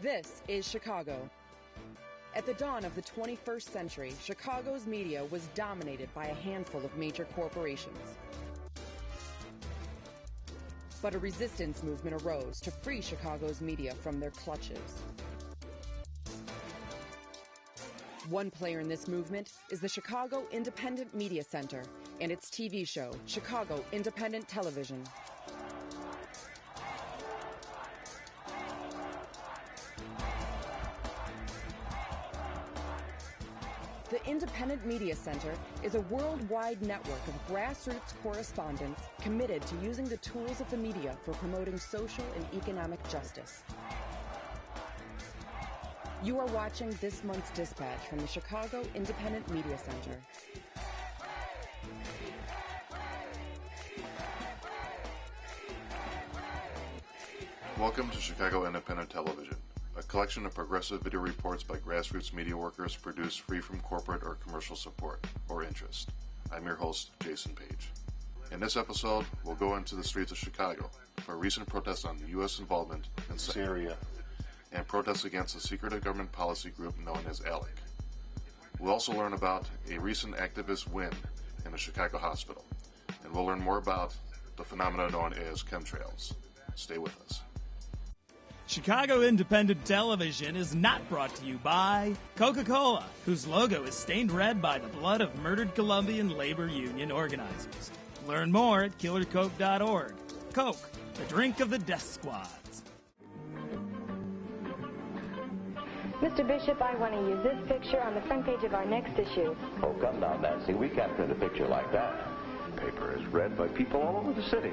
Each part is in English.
This is Chicago. At the dawn of the 21st century, Chicago's media was dominated by a handful of major corporations. But a resistance movement arose to free Chicago's media from their clutches. One player in this movement is the Chicago Independent Media Center and its TV show, Chicago Independent Television. The Independent Media Center is a worldwide network of grassroots correspondents committed to using the tools of the media for promoting social and economic justice. You are watching this month's dispatch from the Chicago Independent Media Center. Welcome to Chicago Independent Television, a collection of progressive video reports by grassroots media workers produced free from corporate or commercial support or interest. I'm your host, Jason Page. In this episode, we'll go into the streets of Chicago for a recent protest on U.S. involvement in Syria and protests against a secretive government policy group known as ALEC. We'll also learn about a recent activist win in a Chicago hospital, and we'll learn more about the phenomenon known as chemtrails. Stay with us. Chicago Independent Television is not brought to you by Coca-Cola, whose logo is stained red by the blood of murdered Colombian labor union organizers. Learn more at killercoke.org. Coke, the drink of the death squads. Mr. Bishop, I want to use this picture on the front page of our next issue. Oh, come now, Nancy. We can't print a picture like that. The paper is read by people all over the city.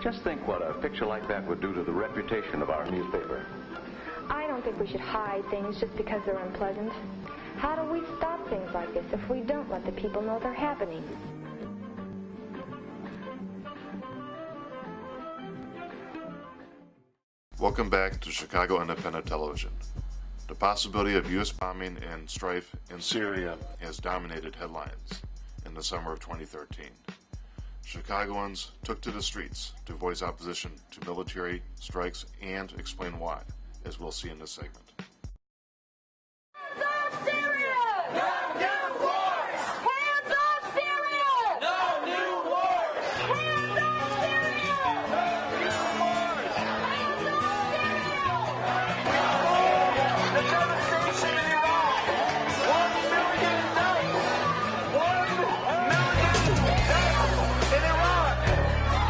Just think what a picture like that would do to the reputation of our newspaper. I don't think we should hide things just because they're unpleasant. How do we stop things like this if we don't let the people know they're happening? Welcome back to Chicago Independent Television. The possibility of U.S. bombing and strife in Syria has dominated headlines in the summer of 2013. Chicagoans took to the streets to voice opposition to military strikes and explain why, as we'll see in this segment. Hands off Syria! No new wars! Hands off Syria! No new wars! Hands off Syria! No new wars! Hands off Syria! The devastation in Iraq! 1 million deaths! 1 million deaths! In Iraq,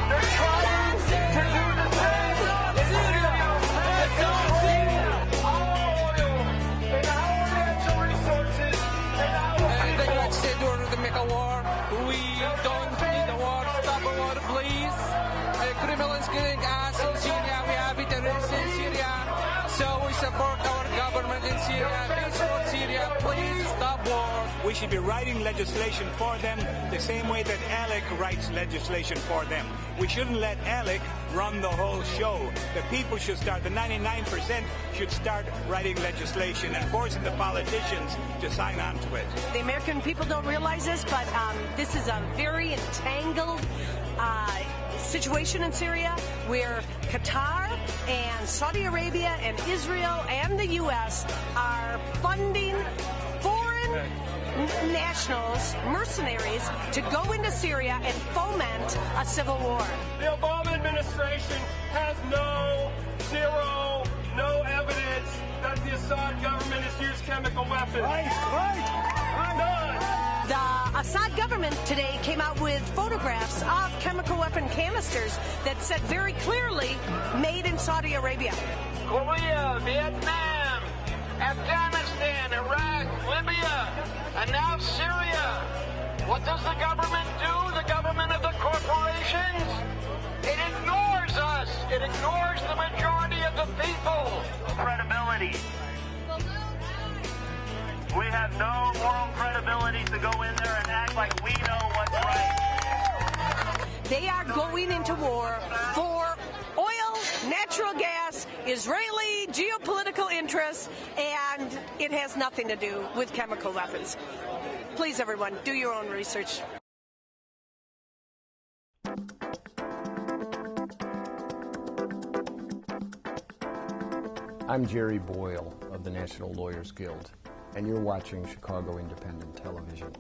they're trying to do the same in Syria. Hands off Syria. All oil and our natural resources and our The United States ordered to make a war. We don't need the war. Stop the war, please. Criminals killing us in Syria. We have terrorists in Syria. So we support our government in Syria. Please support Syria. Please stop war. We should be writing legislation for them the same way that ALEC writes legislation for them. We shouldn't let ALEC run the whole show. The people should start, the 99% should start writing legislation and forcing the politicians to sign on to it. The American people don't realize this, but this is a very entangled situation in Syria where Qatar and Saudi Arabia and Israel and the U.S. are funding foreign nationals, mercenaries, to go into Syria and foment a civil war. The Obama administration has no evidence that the Assad government has used chemical weapons. None. The Assad government today came out with photographs of chemical weapon canisters that said very clearly, made in Saudi Arabia. Korea, Vietnam, Afghanistan, Iraq, Libya, and now Syria. What does the government do? The government of the corporations? It ignores us. It ignores the majority of the people. Credibility. We have no moral credibility to go in there and act like we know what's right. They are going into war for oil, natural gas, Israeli geopolitical interests, and it has nothing to do with chemical weapons. Please, everyone, do your own research. I'm Jerry Boyle of the National Lawyers Guild, and you're watching Chicago Independent Television.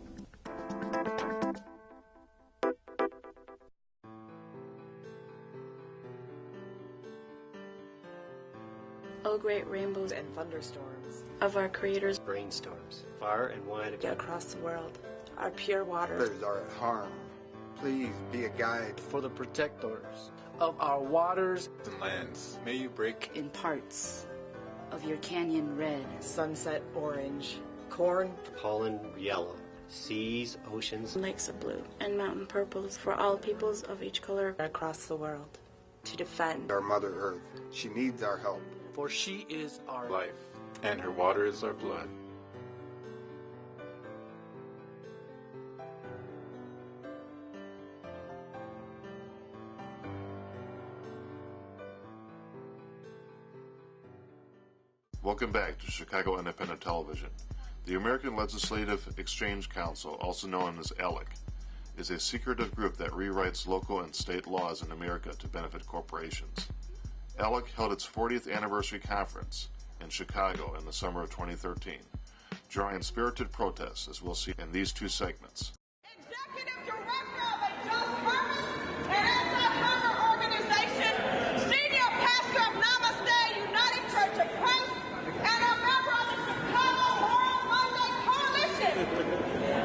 Oh, great rainbows and thunderstorms of our Creator's brainstorms, far and wide across the world. Our pure waters are at harm. Please be a guide for the protectors of our waters and lands. May you break in parts of your canyon red, sunset orange, corn, pollen yellow, seas, oceans, lakes of blue, and mountain purples for all peoples of each color across the world to defend our Mother Earth. She needs our help. For she is our life, and her water is our blood. Welcome back to Chicago Independent Television. The American Legislative Exchange Council, also known as ALEC, is a secretive group that rewrites local and state laws in America to benefit corporations. ALEC held its 40th anniversary conference in Chicago in the summer of 2013, drawing spirited protests, as we'll see in these two segments. Executive Director of a Just Purpose and anti-murder organization, Senior Pastor of Namaste United Church of Christ, and a member of the Chicago Moral Monday Coalition.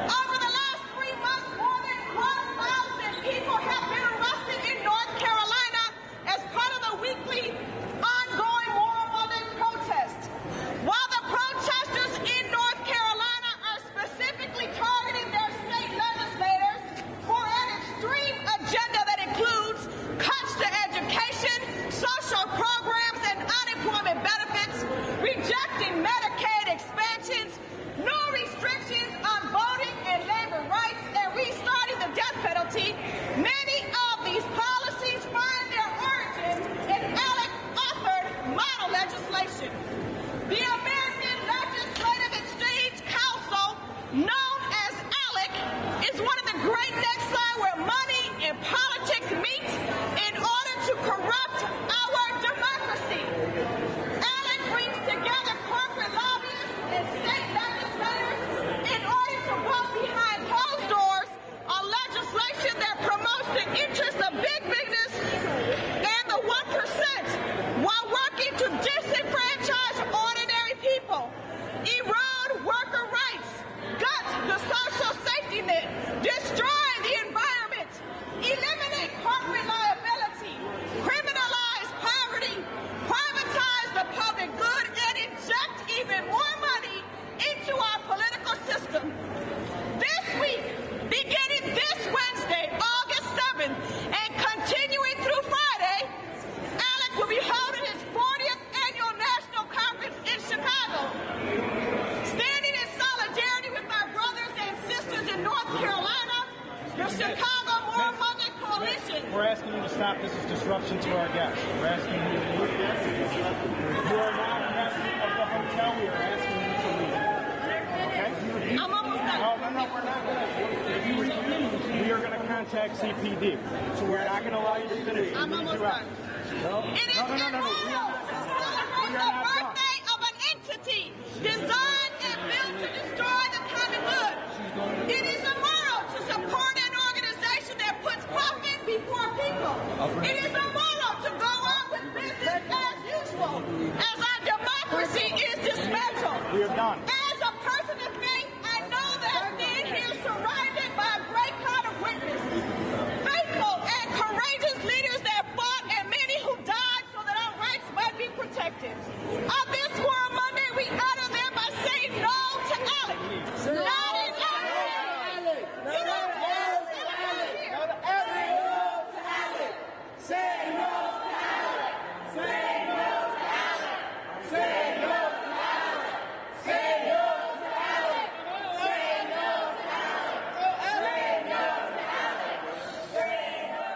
Over the last 3 months, more than 1,000 people have been arrested in North Carolina as part of the weekly ongoing Moral Monday protest. While the protesters in North Carolina are specifically targeting their state legislators for an extreme agenda that includes cuts to education, social programs, and unemployment benefits, rejecting Medicaid expansions, no restrictions on voting and labor rights, and restarting the death penalty, many of these policies find their origin in ALEC-authored model legislation. The American Legislative Exchange Council, known as ALEC, is one of the great nexi where money and politics meet in order to corrupt our democracy. ALEC brings together corporate lobbyists and state legislators in order to vote behind closed doors on legislation that promotes the interests of big business and the 1% while working to disenfranchise ordinary people, erode worker rights, gut the social safety net, destroy the environment, eliminate corporate liability, criminalize poverty, privatize the public good, and inject even more money into our political system. This week, beginning this Wednesday, August 7th, and continuing through Friday, ALEC will be holding its 40th annual national conference in Chicago. Standing in solidarity with our brothers and sisters in North Carolina, the Chicago Moral Monday Coalition. We're asking you to stop. This is disruption to our guests. We're asking you to leave. You are not guests of the hotel. We are asking you to leave. Okay? I'm almost done. No, we're not going to. If you refuse, we are going to contact CPD. So we're not going to allow you to finish. I'm almost done. It is immoral to celebrate the birthday of an entity designed and built to destroy the common good. It is immoral to support an organization that puts profit before people. It is immoral to go on with business as usual, as our democracy is dismantled. We are done. As a person of faith, I know that I stand here surrounded by a great cloud of witnesses, faithful and courageous leaders that fought and many who died so that our rights might be protected. On this Moral Monday, we honor them by saying no to ALEC. Not in ALEC. You don't have to ALEC. No to ALEC. Say no to ALEC. Say no to ALEC. Say no to ALEC. Say no to ALEC. Say no to ALEC. Say no to ALEC. Say no.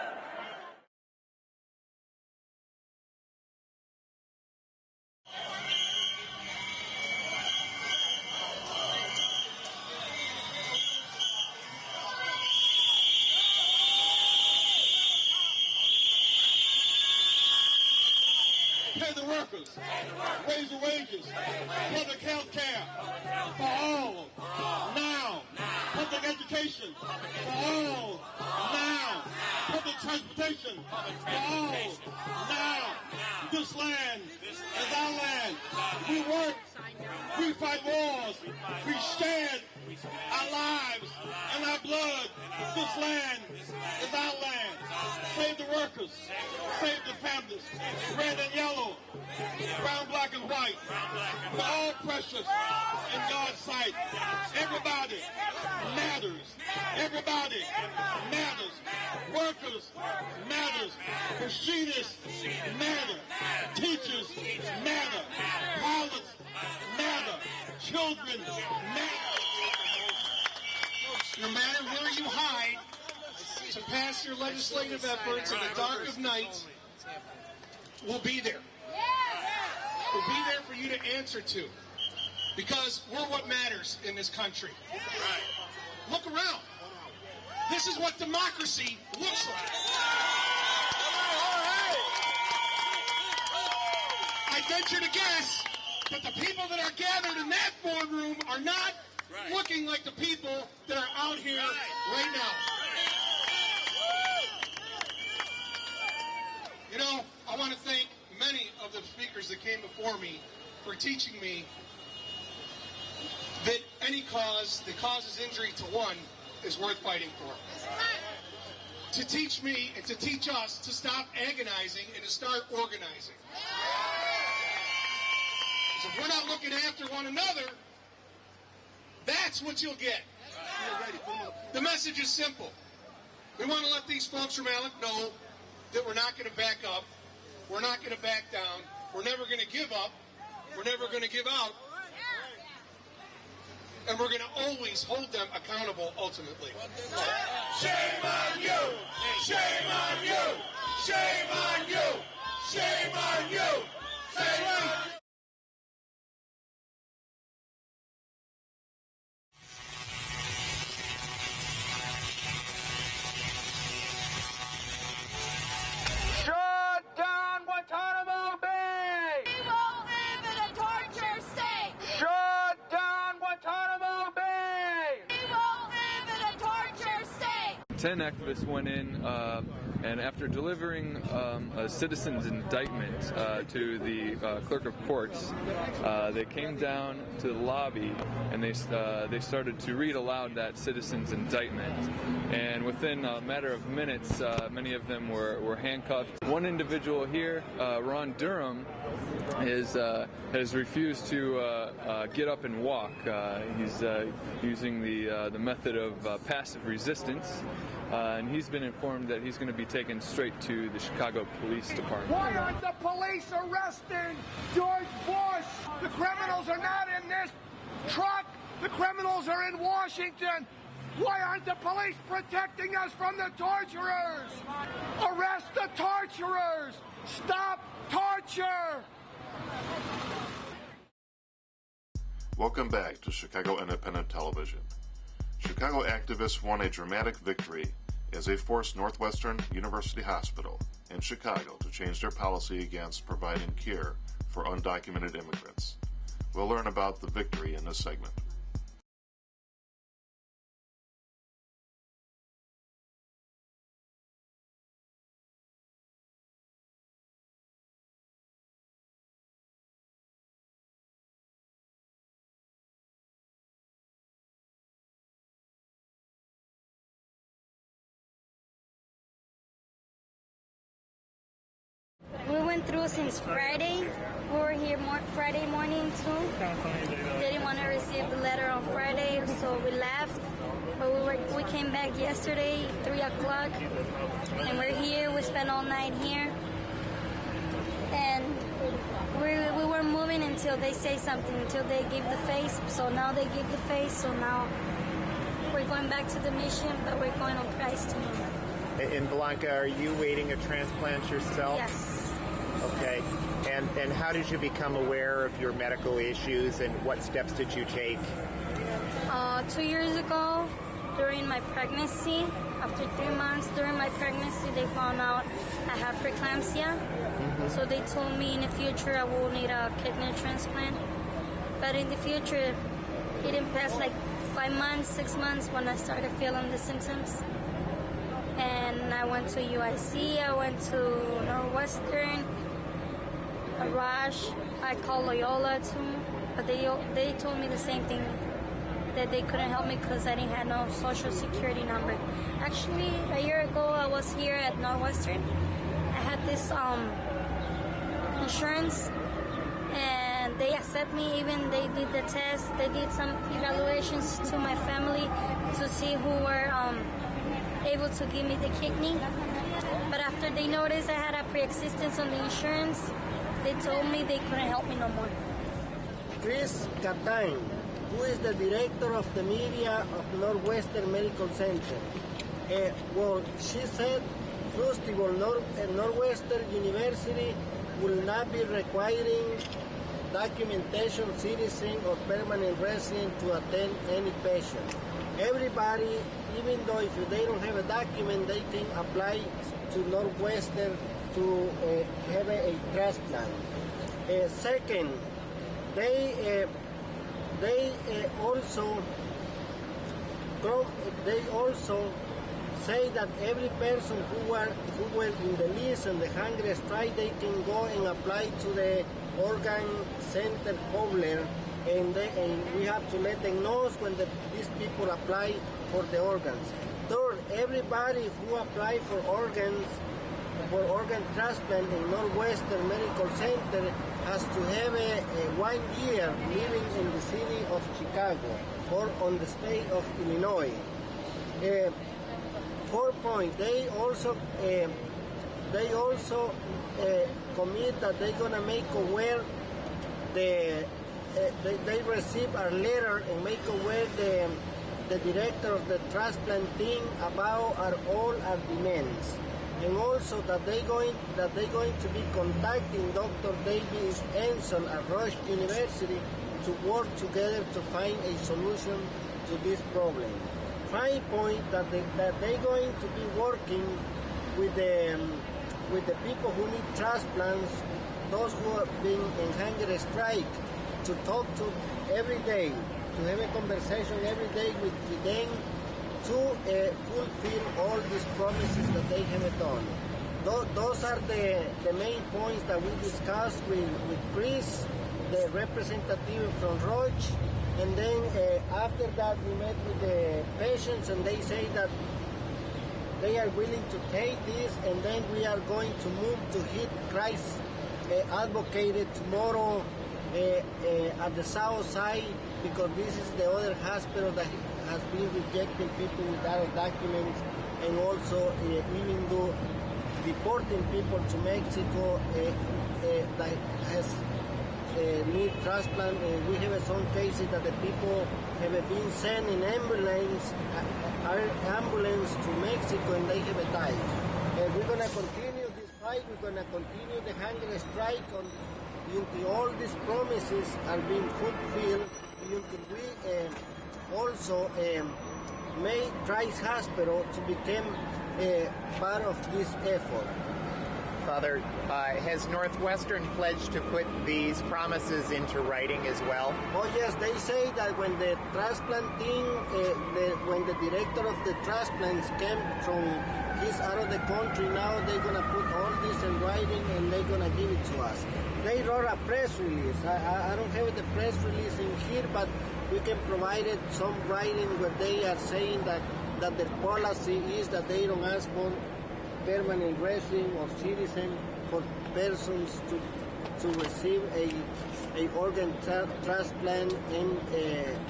workers. Raise the wages. Public health care for all. Now. Public education for all. Now. Public transportation for all. Now. This land is our land. We work. We fight wars. We shed our lives and our blood. This land is our land. Save the workers. Save the families. Red and yellow. Brown, black, and white. We're all precious in God's sight. Everybody matters. Everybody matters. Workers matters. Machinists matter. Teachers matter. Pilots matter. Children matter. No matter where you hide to pass your legislative efforts in the dark of night, we'll be there. We'll be there for you to answer to. Because we're what matters in this country. Look around. This is what democracy looks like. I venture to guess that the people that are gathered in that boardroom are not looking like the people that are out here right now. You know, I want to thank many of the speakers that came before me for teaching me that any cause that causes injury to one is worth fighting for. To teach me and to teach us to stop agonizing and to start organizing. Because if we're not looking after one another, that's what you'll get. The message is simple. We want to let these folks from ALEC know that we're not going to back up. We're not going to back down. We're never going to give up. We're never going to give out. And we're going to always hold them accountable ultimately. Shame on you! Shame on you! Shame on you! Shame on you! Shame on you! Shut down Guantanamo Bay! We won't live in a torture state! Shut down Guantanamo Bay! We won't live in a torture state! 10 activists went in and after delivering a citizen's indictment to the clerk of courts, they came down to the lobby and they started to read aloud that citizen's indictment. And within a matter of minutes, many of them were handcuffed. One individual here, Ron Durham, has refused to get up and walk. He's using the method of passive resistance, and he's been informed that he's going to be taken straight to the Chicago Police Department. Why aren't the police arresting George Bush? The criminals are not in this truck. The criminals are in Washington. Why aren't the police protecting us from the torturers? Arrest the torturers! Stop torture! Welcome back to Chicago Independent Television. Chicago activists won a dramatic victory as they forced Northwestern University Hospital in Chicago to change their policy against providing care for undocumented immigrants. We'll learn about the victory in this segment. We went through since Friday. We were here Friday morning too. They didn't want to receive the letter on Friday, so we left. But we came back yesterday, 3 o'clock, and we're here. We spent all night here. And we were moving until they say something, until they give the face. So now they give the face, so now we're going back to the mission, but we're going on Christ tomorrow. And Blanca, are you waiting a transplant yourself? Yes. Okay. And how did you become aware of your medical issues, and what steps did you take? 2 years ago, during my pregnancy. After 3 months during my pregnancy, they found out I had preeclampsia. So they told me in the future I will need a kidney transplant. But in the future, it didn't pass like 5 months, 6 months when I started feeling the symptoms. And I went to UIC, I went to Northwestern, a rash. I called Loyola too, but they told me the same thing, that they couldn't help me because I didn't have no social security number. Actually, a year ago I was here at Northwestern. I had this insurance, and they accept me. Even they did the test. They did some evaluations to my family to see who were able to give me the kidney. But after they noticed I had a pre-existence on the insurance, they told me they couldn't help me no more. Chris Catine, who is the director of the media of Northwestern Medical Center. Well, she said, first of all, Northwestern University will not be requiring documentation, citizen, or permanent resident to attend any patient. Everybody, even though if they don't have a document, they can apply to Northwestern to have a transplant. Second, they also say that every person who were in the list and the hunger strike, they can go and apply to the organ center Kobler, and we have to let them know when these people apply for the organs. Third, everybody who apply for organ transplant in Northwestern Medical Center has to have a 1 year living in the city of Chicago or on the state of Illinois. 4 point, they also commit that they're gonna make aware they receive a letter and make aware the director of the transplant team about all our demands, and also that they're going to be contacting Dr. Davis Enson at Rush University to work together to find a solution to this problem. 5 point, that they're going to be working with the people who need transplants, those who have been in hunger strike, to talk to every day, to have a conversation every day with them to fulfill all these promises that they have done. Those are the main points that we discussed with Chris, the representative from Roche, and then after that we met with the patients, and they say that they are willing to take this, and then we are going to move to hit Christ advocated tomorrow at the south side, because this is the other hospital that has been rejecting people without documents, and also even though deporting people to Mexico that has need transplant. We have some cases that the people have been sent in ambulance to Mexico, and they have died. We're going to continue this fight. We're going to continue the hunger strike until all these promises are being fulfilled, until we also made Christ Hospital to become part of this effort. Father, has Northwestern pledged to put these promises into writing as well? Oh yes, they say that when the transplant team, when the director of the transplants came from out of the country, now they're going to put all this in writing and they're going to give it to us. They wrote a press release. I don't have the press release in here, but we can provide it some writing where they are saying that their policy is that they don't ask for permanent resident or citizen for persons to receive a organ transplant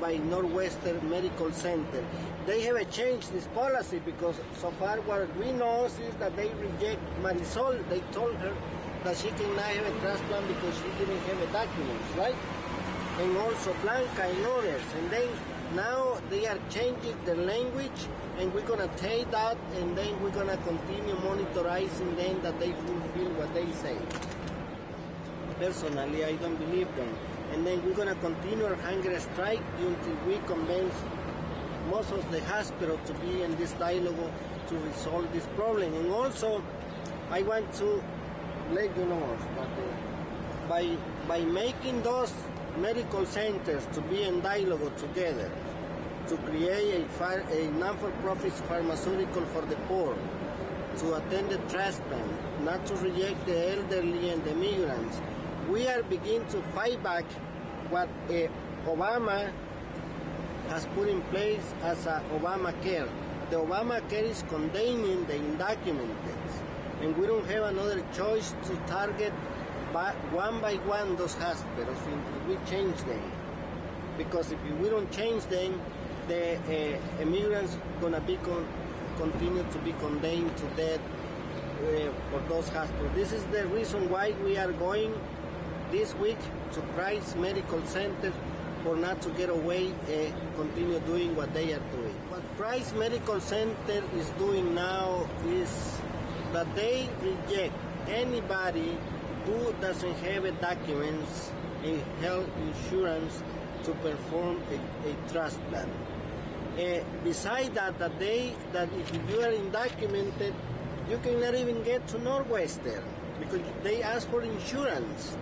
by Northwestern Medical Center. They have changed this policy because so far what we know is that they reject Marisol. They told her that she cannot have a transplant because she didn't have a documents, right? And also Blanca and others. And then now they are changing the language, and we're going to take that, and then we're going to continue monitoring them that they fulfill what they say. Personally, I don't believe them. And then we're going to continue our hunger strike until we convince most of the hospitals to be in this dialogue to resolve this problem. And also, I want to let you know that by making those medical centers to be in dialogue together, to create a non-for-profit pharmaceutical for the poor, to attend the transplant, not to reject the elderly and the migrants, we are beginning to fight back what Obama has put in place as Obamacare. The Obamacare is condemning the undocumented, and we don't have another choice to target one by one those hospitals if we change them. Because if we don't change them, the immigrants gonna be continue to be condemned to death for those hospitals. This is the reason why we are going this week to Christ Medical Center for not to get away and continue doing what they are doing. What Christ Medical Center is doing now is that they reject anybody who doesn't have documents and health insurance to perform a transplant. Besides that if you are undocumented, you cannot even get to Northwestern because they ask for insurance,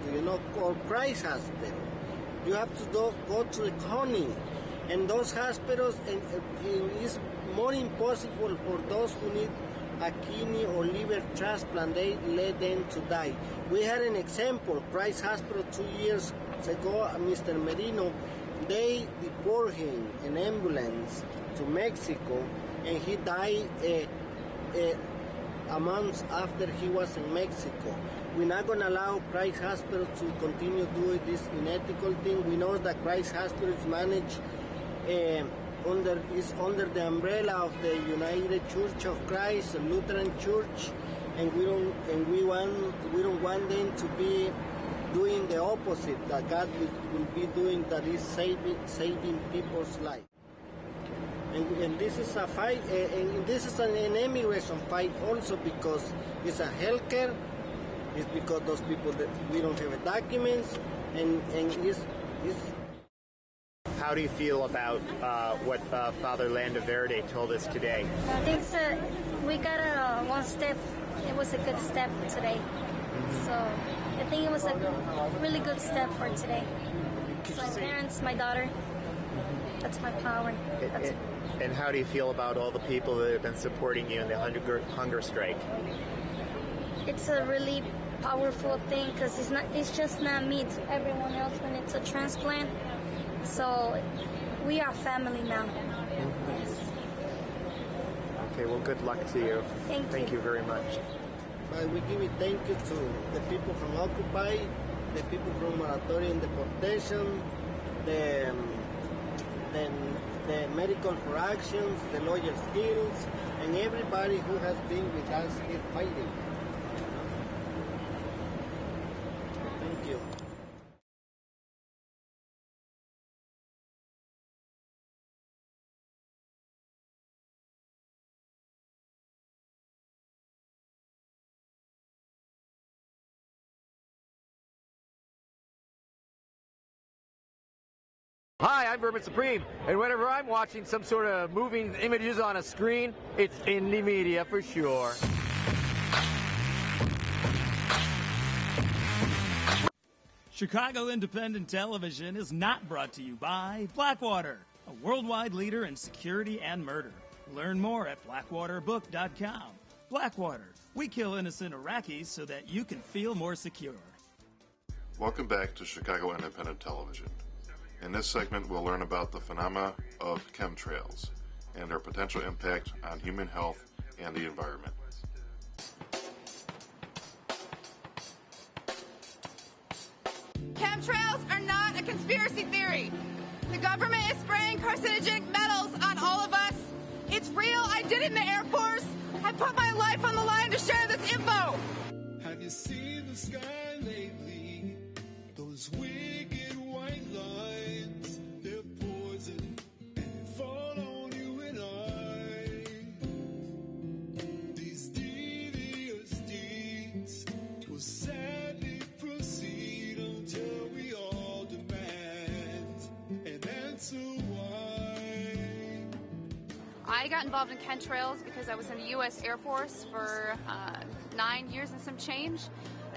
or Christ Hospital. You have to go to the county, and those hospitals, and it's more impossible for those who need a kidney or liver transplant. They let them to die. We had an example, Christ Hospital 2 years ago, Mr. Merino. They deported him in ambulance to Mexico, and he died a month after he was in Mexico. We're not going to allow Christ Hospital to continue doing this unethical thing. We know that Christ Hospital is managed under the umbrella of the United Church of Christ, the Lutheran Church, and we don't want them to be doing the opposite that God will be doing, that is saving people's life. And this is a fight, and this is an immigration fight also, because it's a healthcare. It's because those people that we don't have documents, and it's. How do you feel about what Father Landaverde told us today? I think we got one step. It was a good step today. So I think it was a really good step for today. My parents, my daughter, that's my power. And how do you feel about all the people that have been supporting you in the hunger strike? It's a really powerful thing because it's just not me, it's everyone else when it's a transplant. So we are family now. Yes. Okay, well, good luck to you. Thank you very much. We give a thank you to the people from Occupy, the people from Moratorium Deportation, the Medical for Actions, the Lawyers Guilds, and everybody who has been with us here fighting. Thank you. Hi, I'm Vermin Supreme, and whenever I'm watching some sort of moving images on a screen, it's indie media for sure. Chicago Independent Television is not brought to you by Blackwater, a worldwide leader in security and murder. Learn more at blackwaterbook.com. Blackwater, we kill innocent Iraqis so that you can feel more secure. Welcome back to Chicago Independent Television. In this segment, we'll learn about the phenomena of chemtrails and their potential impact on human health and the environment. Chemtrails are not a conspiracy theory. The government is spraying carcinogenic metals on all of us. It's real. I did it in the Air Force. I put my life on the line to share this info. Have you seen the sky lately? Those wicked white lines, they're poison and they fall on you and I. These devious deeds will sadly proceed until we all demand an answer why. I got involved in chemtrails because I was in the U.S. Air Force for 9 years and some change.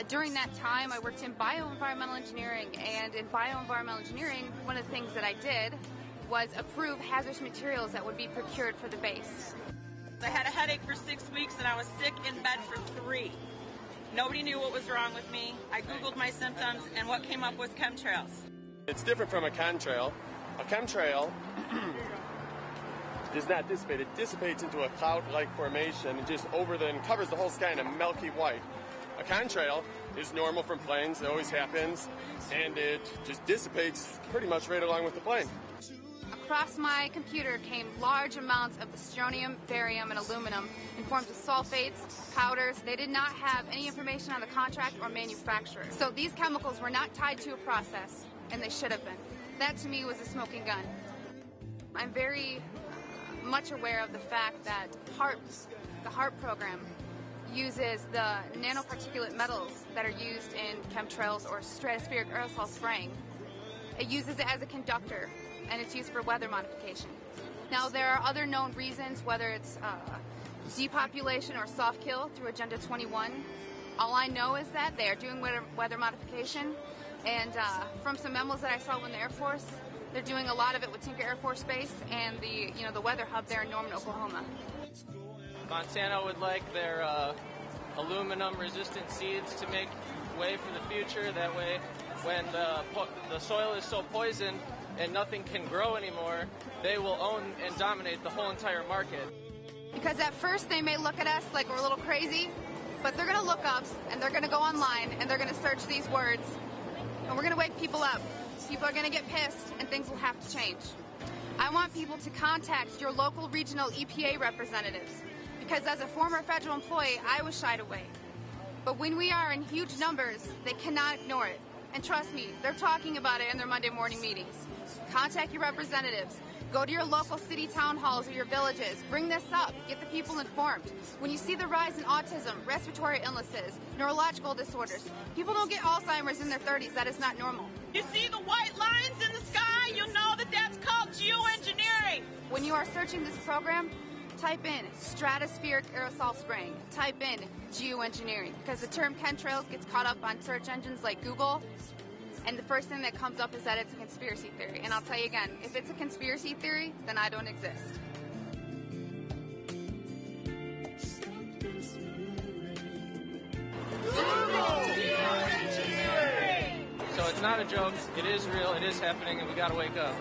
During that time, I worked in bioenvironmental engineering, and in bioenvironmental engineering, one of the things that I did was approve hazardous materials that would be procured for the base. I had a headache for 6 weeks, and I was sick in bed for 3. Nobody knew what was wrong with me. I Googled my symptoms, and what came up was chemtrails. It's different from a chemtrail. A chemtrail does not dissipate. It dissipates into a cloud-like formation and just and covers the whole sky in a milky white. A contrail is normal from planes. It always happens, and it just dissipates pretty much right along with the plane. Across my computer came large amounts of the strontium, barium, and aluminum in forms of sulfates, powders. They did not have any information on the contract or manufacturer. So these chemicals were not tied to a process, and they should have been. That to me was a smoking gun. I'm very much aware of the fact that the HARP program uses the nanoparticulate metals that are used in chemtrails or stratospheric aerosol spraying. It uses it as a conductor, and it's used for weather modification. Now, there are other known reasons, whether it's depopulation or soft kill through Agenda 21. All I know is that they are doing weather modification, and from some memos that I saw in the Air Force, they're doing a lot of it with Tinker Air Force Base and the weather hub there in Norman, Oklahoma. Montana would like their aluminum-resistant seeds to make way for the future. That way, when the soil is so poisoned and nothing can grow anymore, they will own and dominate the whole entire market. Because at first they may look at us like we're a little crazy, but they're going to look up and they're going to go online and they're going to search these words, and we're going to wake people up. People are going to get pissed and things will have to change. I want people to contact your local regional EPA representatives, because as a former federal employee, I was shied away. But when we are in huge numbers, they cannot ignore it. And trust me, they're talking about it in their Monday morning meetings. Contact your representatives. Go to your local city town halls or your villages. Bring this up. Get the people informed. When you see the rise in autism, respiratory illnesses, neurological disorders, people don't get Alzheimer's in their 30s. That is not normal. You see the white lines in the sky? You know that that's called geoengineering. When you are searching this program, type in stratospheric aerosol spraying. Type in geoengineering, because the term chemtrails gets caught up on search engines like Google, and the first thing that comes up is that it's a conspiracy theory. And I'll tell you again, if it's a conspiracy theory, then I don't exist. So it's not a joke, it is real, it is happening, and we gotta wake up.